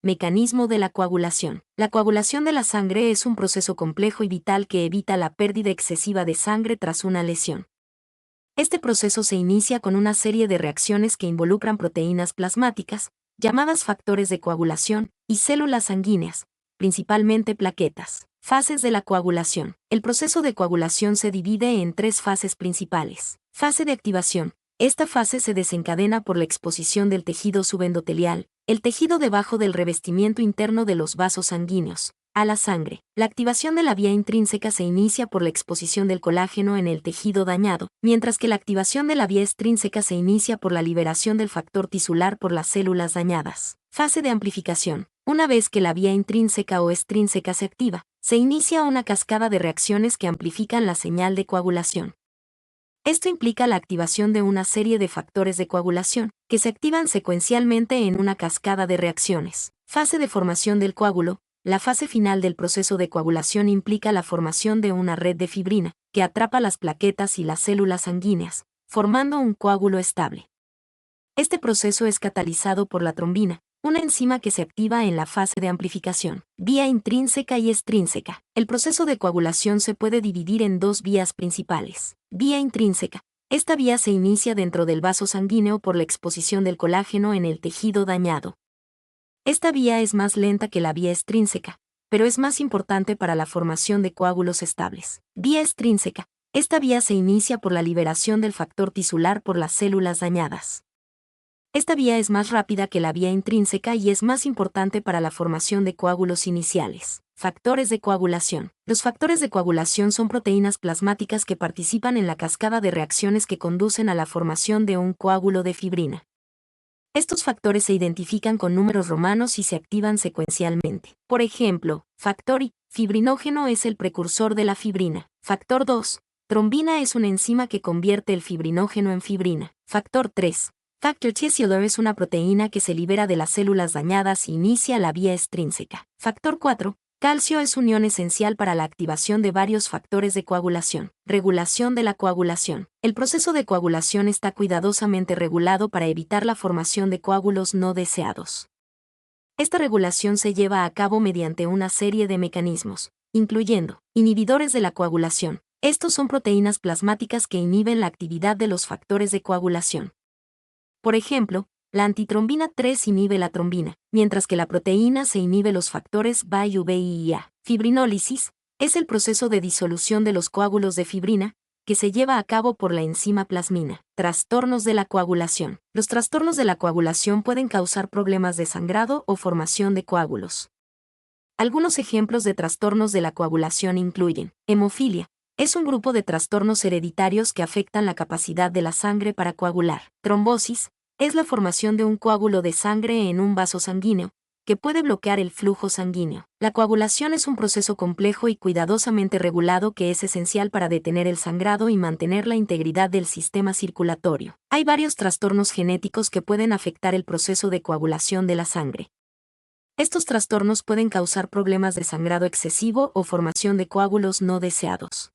Mecanismo de la coagulación. La coagulación de la sangre es un proceso complejo y vital que evita la pérdida excesiva de sangre tras una lesión. Este proceso se inicia con una serie de reacciones que involucran proteínas plasmáticas, llamadas factores de coagulación, y células sanguíneas, principalmente plaquetas. Fases de la coagulación. El proceso de coagulación se divide en 3 fases principales. Fase de activación. Esta fase se desencadena por la exposición del tejido subendotelial, el tejido debajo del revestimiento interno de los vasos sanguíneos, a la sangre. La activación de la vía intrínseca se inicia por la exposición del colágeno en el tejido dañado, mientras que la activación de la vía extrínseca se inicia por la liberación del factor tisular por las células dañadas. Fase de amplificación. Una vez que la vía intrínseca o extrínseca se activa, se inicia una cascada de reacciones que amplifican la señal de coagulación. Esto implica la activación de una serie de factores de coagulación, que se activan secuencialmente en una cascada de reacciones. Fase de formación del coágulo. La fase final del proceso de coagulación implica la formación de una red de fibrina, que atrapa las plaquetas y las células sanguíneas, formando un coágulo estable. Este proceso es catalizado por la trombina, una enzima que se activa en la fase de amplificación. Vía intrínseca y extrínseca. El proceso de coagulación se puede dividir en 2 vías principales. Vía intrínseca. Esta vía se inicia dentro del vaso sanguíneo por la exposición del colágeno en el tejido dañado. Esta vía es más lenta que la vía extrínseca, pero es más importante para la formación de coágulos estables. Vía extrínseca. Esta vía se inicia por la liberación del factor tisular por las células dañadas. Esta vía es más rápida que la vía intrínseca y es más importante para la formación de coágulos iniciales. Factores de coagulación. Los factores de coagulación son proteínas plasmáticas que participan en la cascada de reacciones que conducen a la formación de un coágulo de fibrina. Estos factores se identifican con números romanos y se activan secuencialmente. Por ejemplo, factor I, fibrinógeno es el precursor de la fibrina. Factor 2, trombina es una enzima que convierte el fibrinógeno en fibrina. Factor 3, Factor tisular es una proteína que se libera de las células dañadas y inicia la vía extrínseca. Factor 4. Calcio es unión esencial para la activación de varios factores de coagulación. Regulación de la coagulación. El proceso de coagulación está cuidadosamente regulado para evitar la formación de coágulos no deseados. Esta regulación se lleva a cabo mediante una serie de mecanismos, incluyendo inhibidores de la coagulación. Estos son proteínas plasmáticas que inhiben la actividad de los factores de coagulación. Por ejemplo, la antitrombina 3 inhibe la trombina, mientras que la proteína se inhibe los factores BAI-UB y IA. Fibrinólisis es el proceso de disolución de los coágulos de fibrina, que se lleva a cabo por la enzima plasmina. Trastornos de la coagulación. Los trastornos de la coagulación pueden causar problemas de sangrado o formación de coágulos. Algunos ejemplos de trastornos de la coagulación incluyen hemofilia. Es un grupo de trastornos hereditarios que afectan la capacidad de la sangre para coagular. Trombosis es la formación de un coágulo de sangre en un vaso sanguíneo, que puede bloquear el flujo sanguíneo. La coagulación es un proceso complejo y cuidadosamente regulado que es esencial para detener el sangrado y mantener la integridad del sistema circulatorio. Hay varios trastornos genéticos que pueden afectar el proceso de coagulación de la sangre. Estos trastornos pueden causar problemas de sangrado excesivo o formación de coágulos no deseados.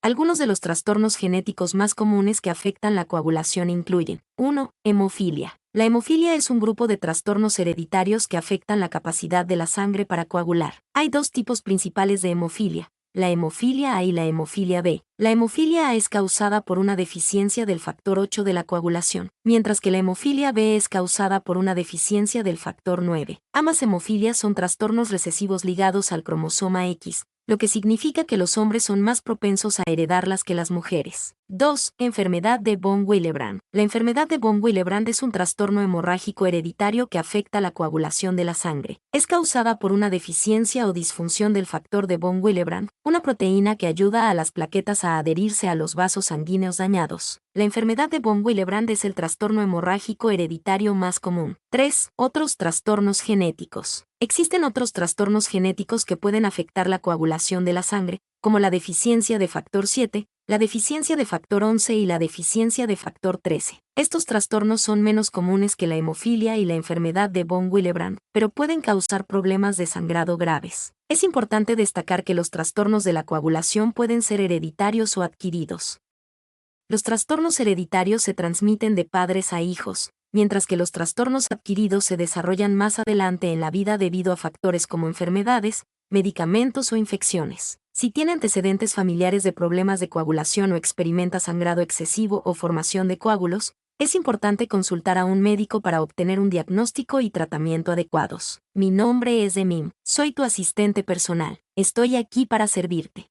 Algunos de los trastornos genéticos más comunes que afectan la coagulación incluyen 1. Hemofilia. La hemofilia es un grupo de trastornos hereditarios que afectan la capacidad de la sangre para coagular. Hay 2 tipos principales de hemofilia, la hemofilia A y la hemofilia B. La hemofilia A es causada por una deficiencia del factor 8 de la coagulación, mientras que la hemofilia B es causada por una deficiencia del factor 9. Ambas hemofilias son trastornos recesivos ligados al cromosoma X, lo que significa que los hombres son más propensos a heredarlas que las mujeres. 2. Enfermedad de von Willebrand. La enfermedad de von Willebrand es un trastorno hemorrágico hereditario que afecta la coagulación de la sangre. Es causada por una deficiencia o disfunción del factor de von Willebrand, una proteína que ayuda a las plaquetas a adherirse a los vasos sanguíneos dañados. La enfermedad de von Willebrand es el trastorno hemorrágico hereditario más común. 3. Otros trastornos genéticos. Existen otros trastornos genéticos que pueden afectar la coagulación de la sangre, como la deficiencia de factor 7, la deficiencia de factor 11 y la deficiencia de factor 13. Estos trastornos son menos comunes que la hemofilia y la enfermedad de von Willebrand, pero pueden causar problemas de sangrado graves. Es importante destacar que los trastornos de la coagulación pueden ser hereditarios o adquiridos. Los trastornos hereditarios se transmiten de padres a hijos, mientras que los trastornos adquiridos se desarrollan más adelante en la vida debido a factores como enfermedades, medicamentos o infecciones. Si tiene antecedentes familiares de problemas de coagulación o experimenta sangrado excesivo o formación de coágulos, es importante consultar a un médico para obtener un diagnóstico y tratamiento adecuados. Mi nombre es Demim, soy tu asistente personal. Estoy aquí para servirte.